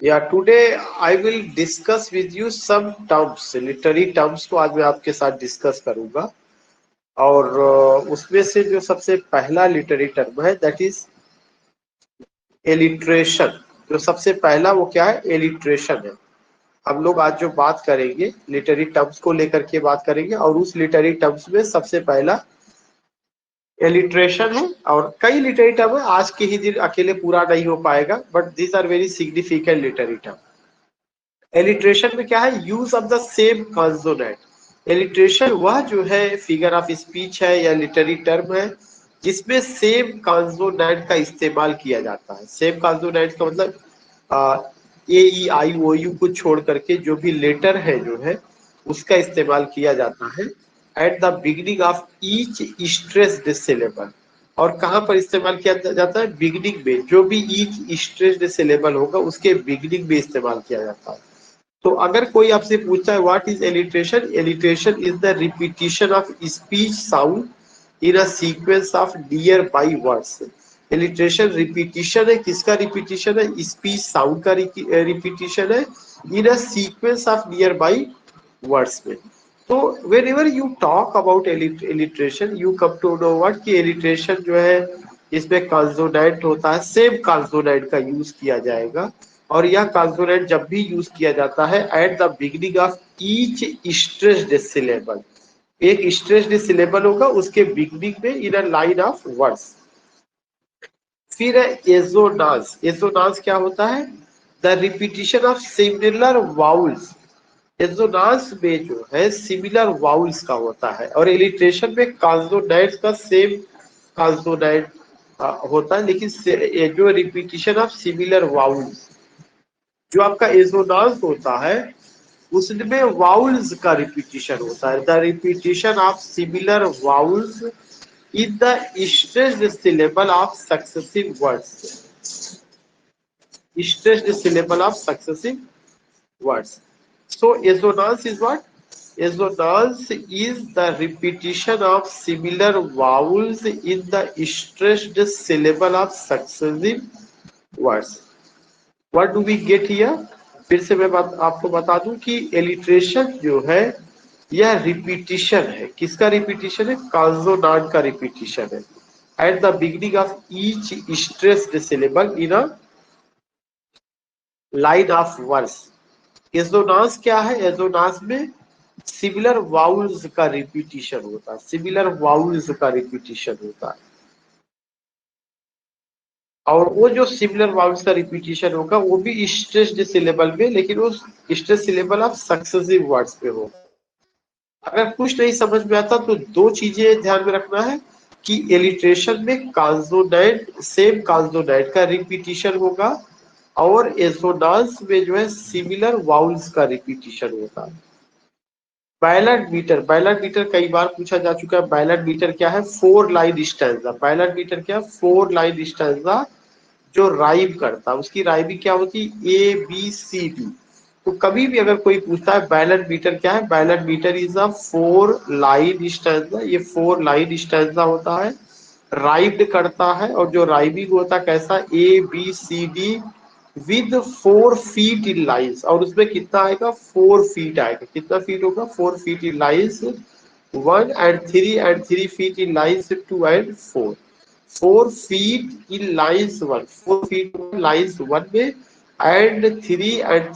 Yeah, today I will discuss with you some terms, literary terms को आज मैं आपके साथ डिस्कस करूंगा। और उसमें से जो सबसे पहला लिटरेरी टर्म है दैट इज एलिट्रेशन। जो सबसे पहला वो क्या है? एलिट्रेशन है। हम लोग आज जो बात करेंगे लिटरेरी टर्म्स को लेकर के बात करेंगे, और उस लिटरेरी टर्म्स में सबसे पहला एलिट्रेशन है। और कई लिटरेरी टर्म है, आज के ही दिन अकेले पूरा नहीं हो पाएगा, but these are very significant literary term. Alliteration में क्या है? Use of the same consonant. Alliteration वह जो है फिगर ऑफ स्पीच है या लिटरेरी टर्म है जिसमें सेम कॉन्सोनेंट का इस्तेमाल किया जाता है। सेम कॉन्सोनेंट का मतलब ए ई आई ओ यू को छोड़ करके जो भी लेटर है जो है उसका इस्तेमाल किया जाता है at the beginning of each stressed syllable. और कहाँ पर इस्तेमाल किया जाता है? बिगिनिंग में। जो भी ईच स्ट्रेस्ड सिलेबल होगा उसके बिगिनिंग में इस्तेमाल किया जाता है। तो अगर कोई आपसे पूछता है what is alliteration, alliteration is the repetition of speech sound in a sequence of nearby words. Alliteration repetition है। किसका रिपीटिशन है? स्पीच साउंड का रिपीटिशन है in a sequence of nearby words में। तो whenever you talk about alliteration you come to know what कि alliteration जो है इसमें कॉन्सोनेंट होता है, सेम कॉन्सोनेंट का यूज किया जाएगा। और यह कॉन्सोनेंट जब भी यूज किया जाता है at the beginning of each stressed syllable. एक स्ट्रेस्ड सिलेबल होगा उसके बिगिनिंग में in a line of words. फिर है एजोनास। एजोनास क्या होता है? The repetition of similar vowels. Assonance में जो है सिमिलर वाउल्स का होता है, और एलिट्रेशन में कॉन्सोनेंट्स का सेम कॉन्सोनेंट होता है, लेकिन जो रिपीटिशन ऑफ सिमिलर वाउल्स जो आपका एजोनास होता है उसमें वाउल्स का रिपीटिशन होता है। The repetition of similar vowels in the stressed syllable of successive words. Stressed syllable of successive words. So assonance is what? Assonance is the repetition of similar vowels in the stressed syllable of successive words. What do we get here? फिर से मैं आपको बता दूं कि alliteration जो है यह रिपीटिशन है। किसका रिपीटिशन है? कॉन्सोनेंट का रिपीटिशन है at the beginning of each stressed syllable in a line of words. Assonance क्या है? एजोनास में सिमिलर वाउल्स का रिपीटिशन होता है। सिमिलर वाउल्स का रिपीटिशन होता है, और वो जो सिमिलर वाउल्स का रिपीटिशन होगा वो भी स्ट्रेस्ड सिलेबल में, लेकिन वो stressed syllable of successive words पे होगा। अगर कुछ नहीं समझ में आता तो दो चीजें ध्यान में रखना है कि एलिट्रेशन में कॉन्सोनेंट सेम कॉन्सोनेंट का रिपीटिशन होगा, और एजोनास में जो है सिमिलर वाउल्स का रिपीटिशन होता है। Balance metre. बैलेंस मीटर कई बार पूछा जा चुका है। बैलेंस मीटर क्या है? 4 लाइन स्टैंजा। बैलेंस मीटर क्या? 4 लाइन स्टैंजा जो राइम करता है। उसकी राइमिंग क्या होती है? A B C D. तो कभी भी अगर कोई पूछता है बैलेंस मीटर क्या है, balance metre is a 4 line stanza. ये 4 लाइन स्टैंजा होता है, राइम्ड करता है, और जो राइमिंग होता है कैसा? A B C D with 4 feet in lines. और उसमें कितना आएगा? 4 फीट आएगा। कितना फीट होगा? 4 feet in lines 1 and 3 and 3 feet in lines 2 and 4। 4 feet in lines 1, 4 feet lines 1 में, and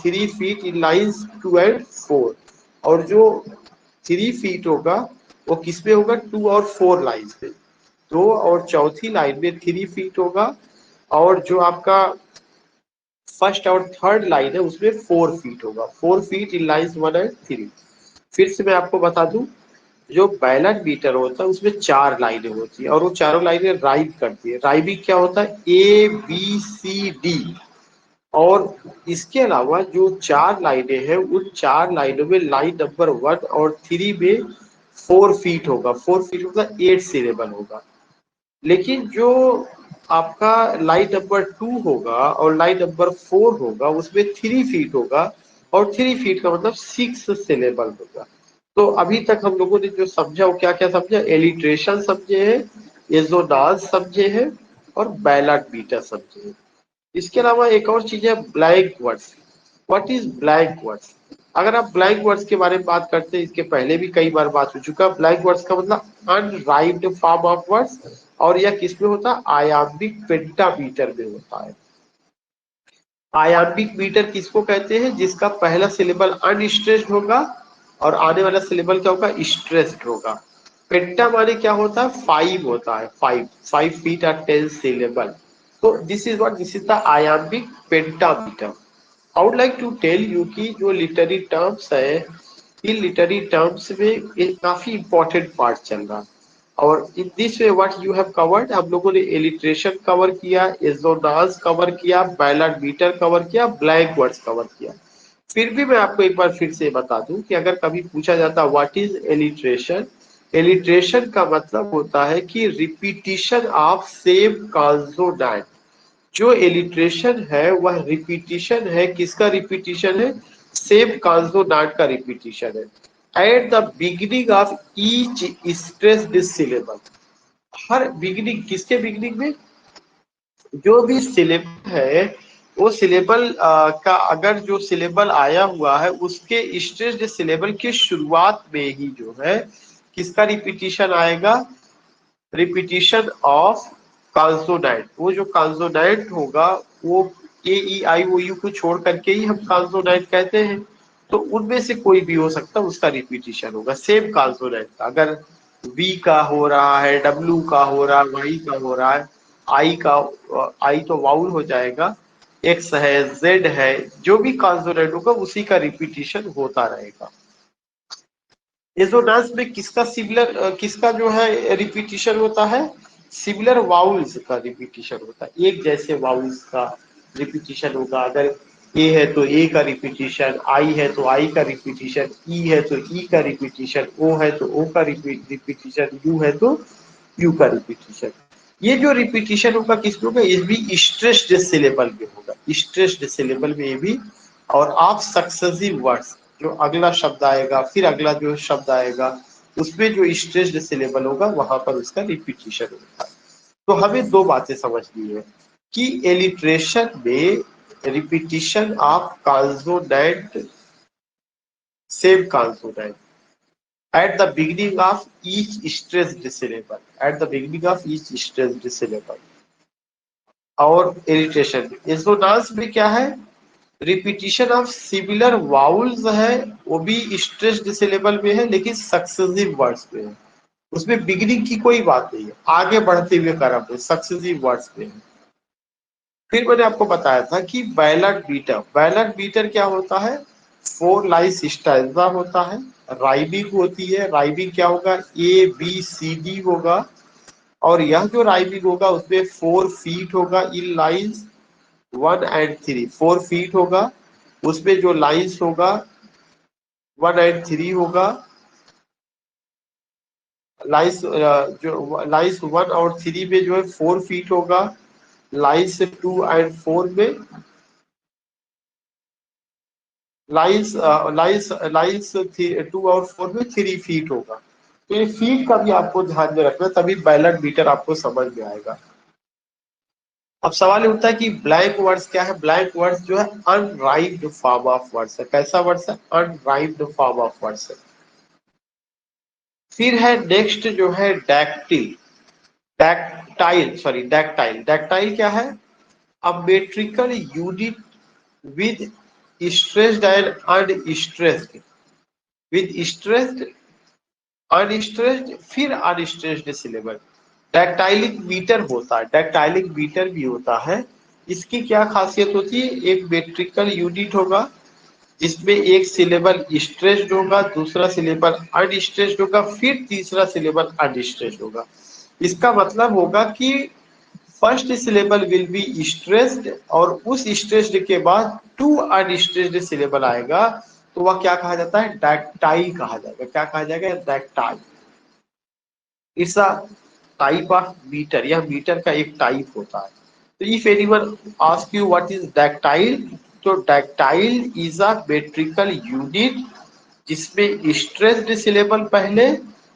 3 feet in lines 2 and 4। और जो 3 feet होगा वो किसमें होगा? 2 और 4 लाइन्स पे। 2 और चौथी लाइन में 3 feet होगा, और जो आपका फर्स्ट और थर्ड लाइन है उसमें 4 फीट होगा। 4 फीट इन लाइन्स 1 and 3। फिर से मैं आपको बता दूं, जो बैलेंस मीटर होता है उसमें 4 लाइनें होती है, और वो चारों लाइनें राइम करती है। राइमिंग क्या होता है? A B C D. और इसके अलावा जो 4 लाइनें हैं उन 4 लाइनों में लाइन नंबर 1 और 3 में 4 फीट होगा। 4 फीट मतलब 8 सिलेबल होगा। लेकिन जो आपका लाइन नंबर 2 होगा और लाइन नंबर 4 होगा उसमें 3 फीट होगा, और 3 फीट का मतलब 6 सिलेबल होगा। तो अभी तक हम लोगों ने जो समझा वो क्या क्या समझा? एलिट्रेशन समझे हैं, एजोनास समझे हैं, और बैलेंस मीटर समझे हैं। इसके अलावा एक और चीज है blank words. What is blank words? अगर आप ब्लैंक वर्ड्स के बारे में बात करते हैं, इसके पहले भी कई बार बात हो चुका। ब्लैंक वर्ड्स का मतलब अनराइम्ड फॉर्म ऑफ वर्ड्स, और यह किस में होता है? आयाम्बिक पेंटामीटर में होता है। आयाम्बिक मीटर किसको कहते हैं? जिसका पहला सिलेबल अनस्ट्रेस्ड होगा और आने वाला सिलेबल क्या होगा? स्ट्रेस्ड होगा। पेंटा माने क्या होता है? 5 होता है। 5 फीट और 10 सिलेबल। तो this is what, this is the iambic pentameter. I would like to tell you कि जो लिटरेरी टर्म्स है, इन लिटरेरी टर्म्स में एक काफी इंपॉर्टेंट पार्ट चल रहा है। और इन this way what you have covered, हम लोगों ने एलिट्रेशन कवर किया, एजोनाल्स कवर किया, बैलार्ड मीटर कवर किया, ब्लैंक वर्ड्स कवर किया। फिर भी मैं आपको एक बार फिर से बता दूं कि अगर कभी पूछा जाता व्हाट इज एलिट्रेशन, एलिट्रेशन का मतलब होता है कि रिपीटिशन ऑफ सेम कॉन्सोनेंट। जो एलिट्रेशन है वह रिपीटिशन है, किसका रिपीटिशन है? सेम कॉन्सोनेंट का रिपीटिशन है at the beginning of each stressed syllable. Her beginning, किसके बिगिनिंग में? जो भी सिलेबल है, वो सिलेबल का अगर जो सिलेबल आया हुआ है उसके स्ट्रेस्ड सिलेबल की शुरुआत में ही जो है किसका रिपीटिशन आएगा? Repetition of consonant. वो जो कॉन्सोनेंट होगा वो ए ई आई ओ यू को छोड़ करके ही हम कॉन्सोनेंट कहते हैं। तो उनमें से कोई भी हो सकता है, उसका रिपीटिशन होगा सेम कॉन्सोनेंट का। अगर वी का हो रहा है, डब्ल्यू का हो रहा है, वाई का हो रहा है, आई का, आई तो वाउल हो जाएगा, एक्स है, जेड है, जो भी कॉन्सोनेंट होगा उसी का रिपीटिशन होता रहेगा। एजोनास में किसका सिमिलर, किसका जो है रिपीटिशन होता है? सिमिलर वाउल्स का रिपीटिशन होता है। एक जैसे वाउल्स का रिपीटिशन होगा। अगर ए है तो ए का रिपीटिशन, आई है तो आई का रिपीटिशन, ई है तो ई का रिपीटिशन, ओ है तो ओ का रिपीटिशन, यू है तो यू का रिपीटिशन। ये जो रिपीटिशन होगा किसमें होगा? ये भी स्ट्रेस्ड सिलेबल में होगा, स्ट्रेस्ड सिलेबल में ये भी। और आप सक्सेसिव वर्ड्स, जो अगला शब्द आएगा फिर अगला जो शब्द आएगा उसमें जो स्ट्रेस्ड सिलेबल होगा वहां पर उसका रिपीटिशन होता है। तो हमें दो बातें समझनी है कि एलिट्रेशन में repetition of consonant, same consonant at the beginning of each stressed syllable, at the beginning of each stressed syllable। और इरिटेशन एसोनांस में क्या है? रिपीटिशन ऑफ सिमिलर वाउल्स है, वो भी स्ट्रेस्ड सिलेबल में है लेकिन सक्सेसिव वर्ड्स में है। उसमें बिगिनिंग की कोई बात नहीं है, आगे बढ़ते हुए क्रम में सक्सेसिव वर्ड्स में है। फिर मैंने आपको बताया था कि बैलार्ड बीटर, बैलार्ड बीटर क्या होता है? 4 लाइन्स स्टैंजा होता है, राइमिंग होती है। राइमिंग क्या होगा? ए बी सी डी होगा, और यह जो राइमिंग होगा उसमें 4 फीट होगा इन लाइन्स 1 एंड 3। 4 फीट होगा, उसमें जो लाइन्स होगा 1 एंड 3 होगा। लाइन्स जो लाइन्स 1 और 3 में जो है 4 फीट होगा। लाइन्स 2 एंड 4 में लाइन्स लाइन्स लाइन्स 2 और 4 में 3 फीट होगा। तो ये फीट का भी आपको ध्यान में रखना, तभी बैलार्ड बीटर आपको समझ में आएगा। अब सवाल ये उठता है कि ब्लैंक वर्ड्स क्या है? ब्लैंक वर्ड्स जो है अनराइम्ड फॉर्म ऑफ वर्ड्स है। कैसा वर्ड्स है? अनराइम्ड फॉर्म ऑफ वर्ड्स है। फिर है नेक्स्ट जो है डैक्टिल, डैक्टाइल। डैक्टाइल क्या है? A metrical unit with stressed and unstressed, with stressed, unstressed, फिर अनस्ट्रेस्ड सिलेबल। डैक्टाइलिक मीटर होता है, डैक्टाइलिक मीटर भी होता है। इसकी क्या खासियत होती है? एक मेट्रिकल यूनिट होगा जिसमें एक सिलेबल स्ट्रेस्ड होगा, दूसरा सिलेबल अनस्ट्रेस्ड होगा, फिर तीसरा सिलेबल अनस्ट्रेस्ड होगा। इसका मतलब होगा कि first syllable will be stressed, और उस स्ट्रेस्ड के बाद 2 अनस्ट्रेस्ड सिलेबल आएगा, तो वह क्या कहा जाता है? डैक्टाइल कहा जाएगा। क्या कहा जाएगा? Dactyl. It's a type of meter, यह मीटर का एक टाइप होता है। तो if anyone ask you what is dactyl, तो dactyl is a metrical unit जिसमें स्ट्रेस्ड सिलेबल पहले,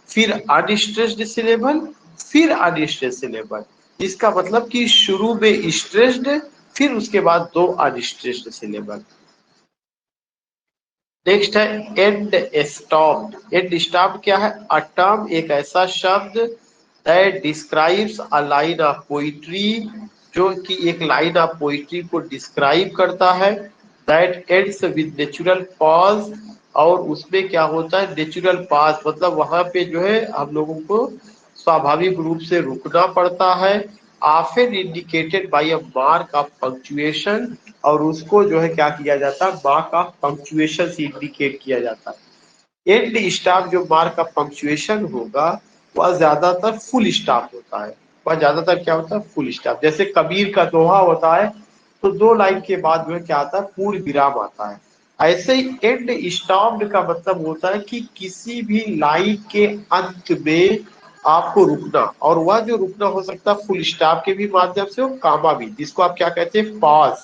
फिर अनस्ट्रेस्ड सिलेबल, फिर अनस्ट्रेस्ड सिलेबल। इसका मतलब कि शुरू में स्ट्रेस्ड फिर उसके बाद 2 अनस्ट्रेस्ड सिलेबल। नेक्स्ट है एंड स्टॉप्ड। एंड स्टॉप्ड क्या है? अ टर्म, एक ऐसा शब्द that describes a line of poetry, जो कि एक लाइन ऑफ पोइट्री को डिस्क्राइब करता है, that ends with natural pause, और उसमें क्या होता है? नेचुरल पॉज मतलब वहां पे जो है हम लोगों को स्वाभाविक रूप से रुकना पड़ता है, often indicated by a mark of punctuation, और उसको जो है क्या किया जाता है? मार्क ऑफ पंक्चुएशन से इंडिकेट किया जाता है। एंड स्टॉप जो मार्क ऑफ पंक्चुएशन होगा वह ज्यादातर फुल स्टॉप होता है। वह ज्यादातर क्या होता है? Full stop. जैसे कबीर का दोहा होता है तो 2 लाइन के बाद जो है क्या आता है? पूर्ण विराम आता है। ऐसे ही एंड स्टॉप्ड का मतलब होता है कि किसी भी लाइन के अंत में आपको रुकना, और वह जो रुकना हो सकता है फुल स्टॉप के भी माध्यम से, और कामा भी, जिसको आप क्या कहते हैं? पॉज।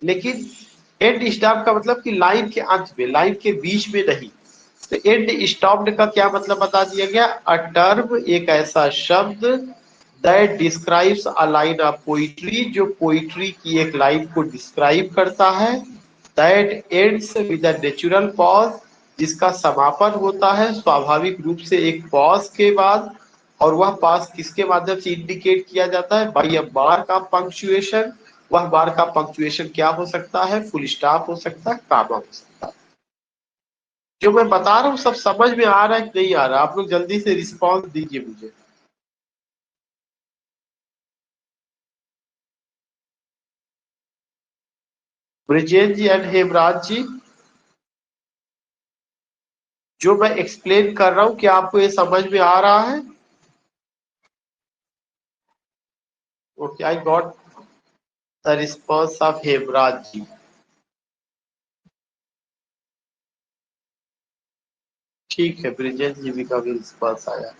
लेकिन एंड स्टॉप का मतलब कि लाइन के अंत में, लाइन के बीच में नहीं। तो एंड स्टॉप्ड का क्या मतलब बता दिया गया? अ टर्म, एक ऐसा शब्द that describes a line of poetry, जो पोइट्री की एक लाइन को डिस्क्राइब करता है, that ends with a natural pause, जिसका समापन होता है स्वाभाविक रूप से एक पॉज के बाद, और वह पॉज किसके माध्यम से इंडिकेट किया जाता है? By a mark of punctuation. वह मार्क ऑफ पंक्चुएशन क्या हो सकता है? फुल स्टॉप हो सकता है, कामा हो सकता है। जो मैं बता रहा हूँ सब समझ में आ रहा है कि नहीं आ रहा? आप लोग जल्दी से रिस्पॉन्स दीजिए मुझे। ब्रिजेश जी एंड हेमराज जी, जो मैं एक्सप्लेन कर रहा हूँ क्या आपको ये समझ में आ रहा है? Okay, I got the response of Hemraj ji. ठीक है, ब्रिजेश जी भी का भी रिस्पॉन्स आया।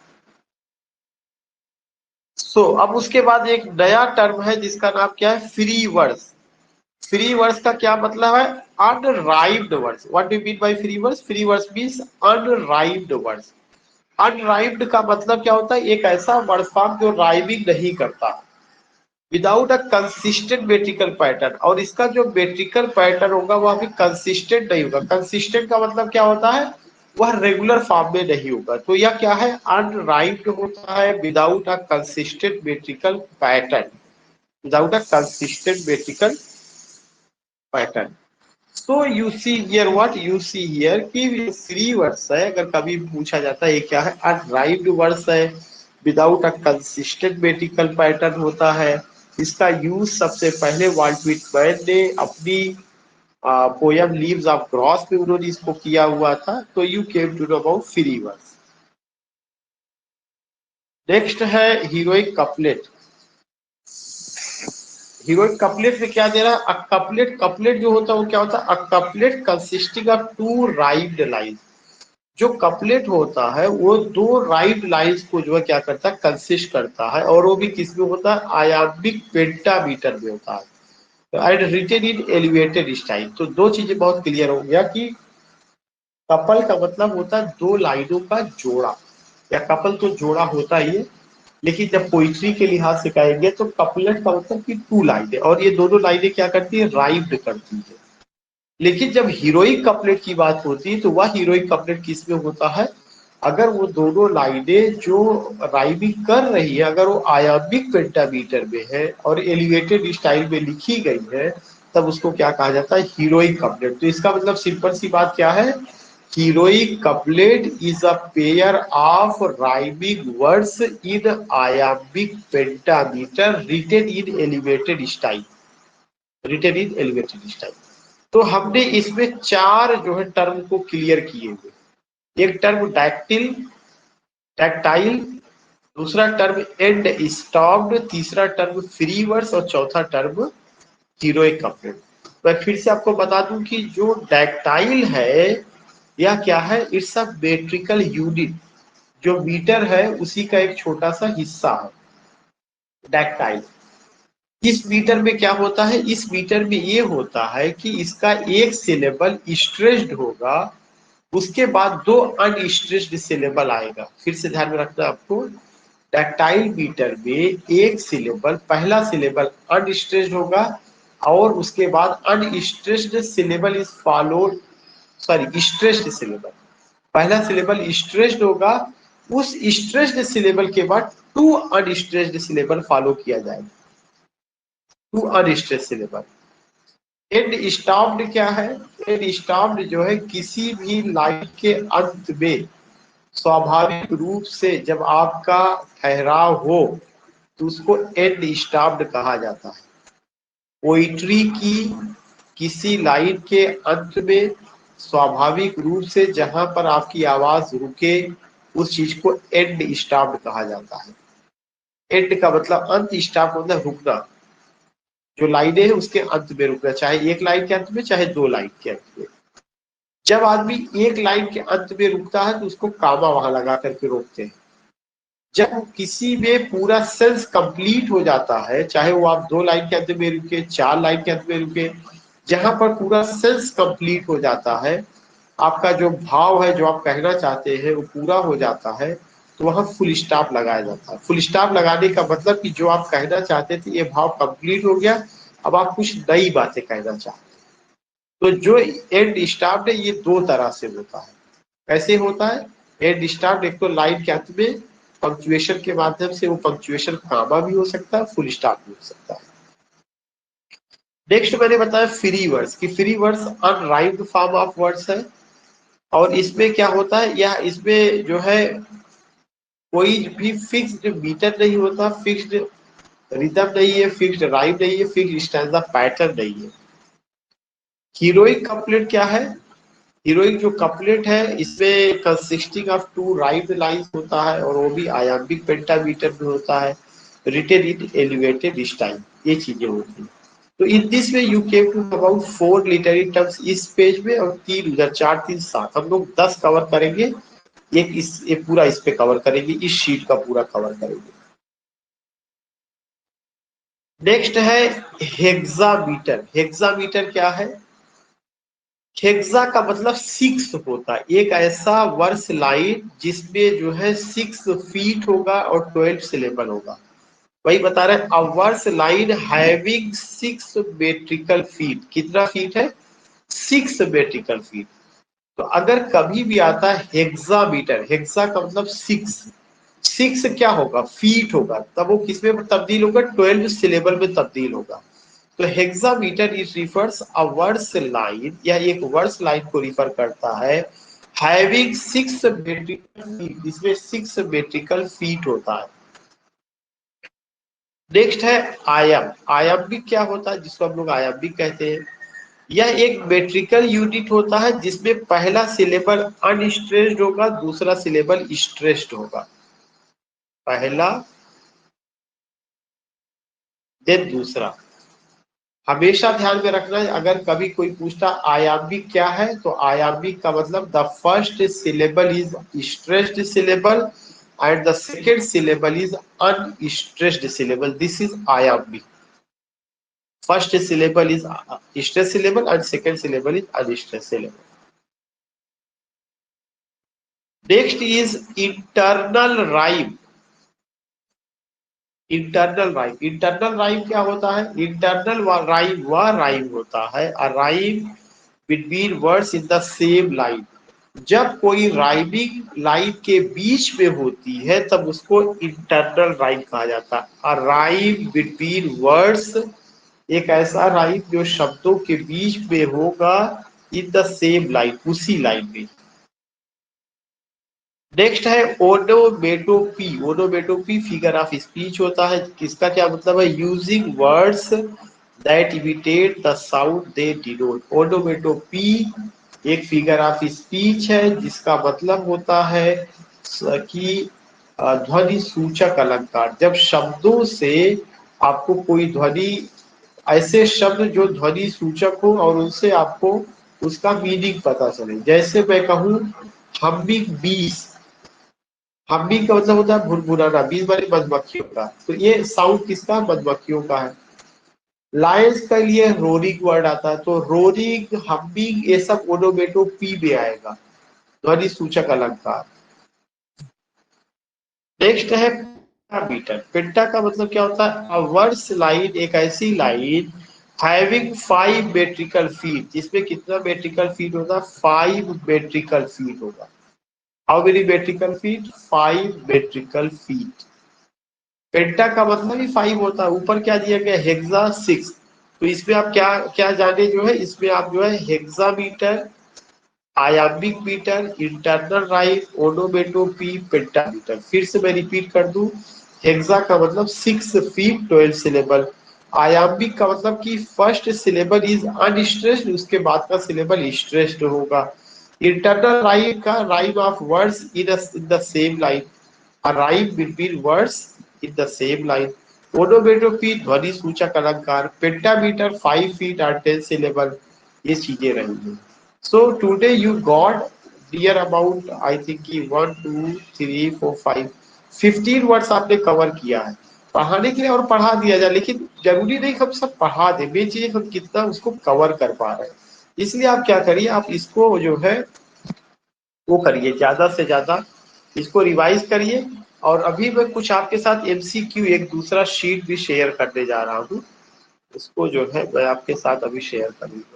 अब उसके बाद एक नया टर्म है जिसका नाम क्या है? Free words. फ्री वर्ड्स का क्या मतलब है? Unrhymed words. What do you mean by free words? Free words means unrhymed words. Unrhymed का मतलब क्या होता है? एक ऐसा वर्ड फॉर्म जो राइमिंग नहीं करता, without a consistent metrical pattern, और इसका जो मेट्रिकल पैटर्न होगा वह भी कंसिस्टेंट नहीं होगा। कंसिस्टेंट का मतलब क्या होता है? वह रेगुलर फॉर्म में नहीं होगा। तो यह क्या है? अनराइम्ड होता है without a consistent metrical pattern, without a consistent metrical pattern. तो you see here, what you see here, कि फ्री वर्ड्स है, अगर कभी पूछा जाता है ये क्या है? अनराइम्ड वर्ड्स है, without a consistent metrical pattern होता है। इसका यूज सबसे पहले वाल्ट व्हिटमैन ने अपनी पोयम लीव्स ऑफ ग्रॉस में उन्होंने इसको किया हुआ था। तो you came to know about free words. Next है हीरोइक कपलेट। हीरोइक कपलेट में क्या दे रहा है? अ कपलेट, कपलेट जो होता है वो क्या होता है? A couplet consisting of 2 rhymed line. जो कपलेट होता है वो 2 राइम्ड लाइंस को जो है क्या करता है? कंसिस्ट करता है, और वो भी किस में होता है? आयामिक पेंटामीटर में होता है, and written in elevated style. तो 2 चीजें बहुत क्लियर हो गया कि कपल का मतलब होता है 2 लाइनों का जोड़ा, या कपल तो जोड़ा होता ही है, लेकिन जब पोइट्री के लिहाज से कहेंगे तो कपलेट का मतलब कि 2 लाइनें, और ये दोनों लाइनें क्या करती है? राइम्ड करती है। लेकिन जब हीरोइक कपलेट की बात होती है तो वह हीरोइक कपलेट किस में होता है? अगर वो दोनों लाइनें जो राइमिंग कर रही है, अगर वो आयामिक पेंटामीटर में है और एलिवेटेड स्टाइल में लिखी गई है, तब उसको क्या कहा जाता है? Heroic couplet. तो इसका मतलब सिंपल सी बात क्या है? Heroic couplet is a pair of rhyming words in iambic pentameter written in elevated style, written in elevated style. तो हमने इसमें 4 जो है टर्म को क्लियर किए हुए। एक टर्म डैक्टिल, टैक्टाइल, दूसरा टर्म एंड स्टॉप्ड, तीसरा टर्म फ्री वर्ड्स, और चौथा टर्म हीरोइक कपलेट। मैं फिर से आपको बता दूं कि जो डैक्टाइल है यह क्या है? It's a metrical unit. जो मीटर है उसी का एक छोटा सा हिस्सा है डैक्टाइल। इस मीटर में क्या होता है? इस मीटर में ये होता है कि इसका एक सिलेबल स्ट्रेस्ड होगा, उसके बाद 2 अनस्ट्रेस्ड सिलेबल आएगा। फिर से ध्यान में रखना आपको, डक्टाइल मीटर में एक सिलेबल, पहला सिलेबल अनस्ट्रेस्ड होगा और उसके बाद unstressed syllable is followed, sorry stressed syllable, पहला सिलेबल स्ट्रेस्ड होगा, उस स्ट्रेस्ड सिलेबल के बाद टू अनस्ट्रेस्ड सिलेबल फॉलो किया जाएगा, two unstressed syllable. And stopped क्या है? एंड स्टॉप्ड जो है किसी भी लाइन के अंत में स्वाभाविक रूप से जब आपका ठहराव हो तो उसको एंड स्टॉप्ड कहा जाता है। पोइट्री की किसी लाइन के अंत में स्वाभाविक रूप से जहां पर आपकी आवाज रुके उस चीज को एंड स्टॉप्ड कहा जाता है। एंड का मतलब अंत, स्टॉप मतलब रुकना, जो लाइनें हैं उसके अंत में रुकना, चाहे एक लाइन के अंत में चाहे दो लाइन के अंत में। जब आदमी एक लाइन के अंत में रुकता है तो उसको कामा वहां लगा करके रोकते हैं। जब किसी में पूरा सेंस कंप्लीट हो जाता है, चाहे वो आप दो लाइन के अंत में रुके, चार लाइन के अंत में रुके, जहां पर पूरा सेंस कंप्लीट हो जाता है, आपका जो भाव है जो आप कहना चाहते हैं वो पूरा हो जाता है, तो वहां फुल स्टॉप लगाया जाता है। फुल स्टॉप लगाने का मतलब कि जो आप कहना चाहते थे ये भाव कंप्लीट हो गया, अब आप कुछ नई बातें कहना चाहते हैं। तो जो एंड स्टॉप है ये दो तरह से होता है। कैसे होता है एंड स्टॉप? एक तो लाइन के अंत में पंक्चुएशन के माध्यम से, वो पंक्चुएशन कामा भी हो सकता है, फुल स्टॉप भी हो सकता है। नेक्स्ट मैंने बताया फ्री वर्ड्स कि free words unrhymed form of words है, और इसमें क्या होता है, यह इसमें जो है कोई भी फिक्स्ड मीटर नहीं होता, फिक्स्ड रिदम नहीं है, फिक्स्ड राइम नहीं है, फिक्स्ड स्टैंजा पैटर्न नहीं है। हीरोइक कपलेट क्या है? हीरोइक जो कपलेट है इसमें consisting of two rhymed lines होता है, और वो भी आयाम्बिक पेंटामीटर में होता है, रिटेन इन एलिवेटेड स्टाइल, ये चीजें होती हैं। तो in this way you came to about 4 literary terms इस पेज में, और 3 उधर, 4 3 7, हम लोग 10 कवर करेंगे। एक पूरा इस पे कवर करेंगे, इस शीट का पूरा कवर करेंगे। नेक्स्ट है हेक्सामीटर। हेक्सामीटर क्या है? हेक्सा का मतलब 6 होता है, एक ऐसा वर्स लाइन जिसमें जो है 6 फीट होगा और 12 सिलेबल होगा। वही बता रहे हैं, a verse line having 6 metrical feet. कितना फीट है? 6 मेट्रिकल फीट। तो अगर कभी भी आता है हेक्सामीटर, हेक्सा का मतलब 6, 6 क्या होगा? फीट होगा, तब वो किसमें तब्दील होगा? 12 सिलेबल में तब्दील होगा। तो hexameter is refers a verse line, या एक वर्स लाइन को रिफर करता है हैविंग 6 मेट्रिकल फीट, इसमें 6 मेट्रिकल फीट होता है। नेक्स्ट है आयाम। आयाम भी क्या होता है, जिसको हम लोग आयाम भी कहते हैं? यह एक मेट्रिकल यूनिट होता है जिसमें पहला सिलेबल अनस्ट्रेस्ड होगा, दूसरा सिलेबल स्ट्रेस्ड होगा। पहला देन दूसरा। हमेशा ध्यान में रखना है, अगर कभी कोई पूछता आयाम्बिक क्या है, तो आयाम्बिक का मतलब the first syllable is stressed syllable and the second syllable is unstressed syllable, this is iambic. First syllable is stress syllable and second syllable is unstressed syllable. Next is internal rhyme. Internal rhyme. Internal rhyme क्या होता है? Internal rhyme वह rhyme होता है, अ rhyme between words in the same line. जब कोई rhyming line के बीच में होती है तब उसको इंटरनल राइम कहा जाता है। अ राइम बिटवीन वर्ड्स, एक ऐसा राइम जो शब्दों के बीच में होगा इन द सेम लाइन, उसी लाइन में। नेक्स्ट है onomatopoeia. Onomatopoeia figure of speech होता है, किसका क्या मतलब है? Using words that imitate the sound they denote. Onomatopoeia एक फिगर ऑफ स्पीच है जिसका मतलब होता है कि ध्वनि सूचक अलंकार। जब शब्दों से आपको कोई ध्वनि, ऐसे शब्द जो ध्वनि सूचक हो और उनसे आपको उसका मीनिंग पता चले। जैसे मैं कहूँ हम्मिंग बीज, हम्मिंग का मतलब होता है भुनभुनाना, बीज वाले मधुमक्खियों का, तो ये साउंड किसका? मधुमक्खियों का है। लायंस के लिए रोरिंग वर्ड आता है, तो रोरिंग, हम्मिंग, ये सब ओनोमेटोपी में आएगा, ध्वनि सूचक अलंकार। नेक्स्ट है पेंटामीटर। पेंटा का मतलब क्या होता है? अ वर्स लाइन, एक ऐसी लाइन हैविंग 5 मेट्रिकल फीट, जिसमें कितना मेट्रिकल फीट होगा? 5 मेट्रिकल फीट होगा। How many metrical feet? 5 metrical feet. Penta का मतलब ही 5 होता है। ऊपर क्या दिया गया? हेक्सा 6। तो इसमें आप क्या क्या जाने जो है, इसमें आप जो है hexameter, iambic meter, internal rhyme, onomatopoeia, pentameter. फिर से मैं रिपीट कर दूं, हेक्सा का मतलब 6 फीट 12 सिलेबल। आयामिक का मतलब कि फर्स्ट सिलेबल इज अनस्ट्रेस्ड, उसके बाद का सिलेबल स्ट्रेस्ड होगा। इंटरनल राइम का rhyme of words in the same line, a rhyme between words in the same line. ओनोमेटोपी ध्वनि सूचक अलंकार, पेंटामीटर 5 फीट और 10 सिलेबल, ये चीजें रहेंगी। So today you got dear about I think कि 1 2 3 4 5 15 वर्ड्स आपने कवर किया है। पढ़ाने के लिए और पढ़ा दिया जाए, लेकिन जरूरी नहीं हम सब पढ़ा दें, मेन चीज हम कितना उसको कवर कर पा रहे हैं। इसलिए आप क्या करिए, आप इसको जो है वो करिए, ज्यादा से ज्यादा इसको रिवाइज करिए। और अभी मैं कुछ आपके साथ एमसीक्यू एक दूसरा शीट भी शेयर करने जा रहा हूँ, उसको जो है मैं आपके साथ अभी शेयर करूंगा।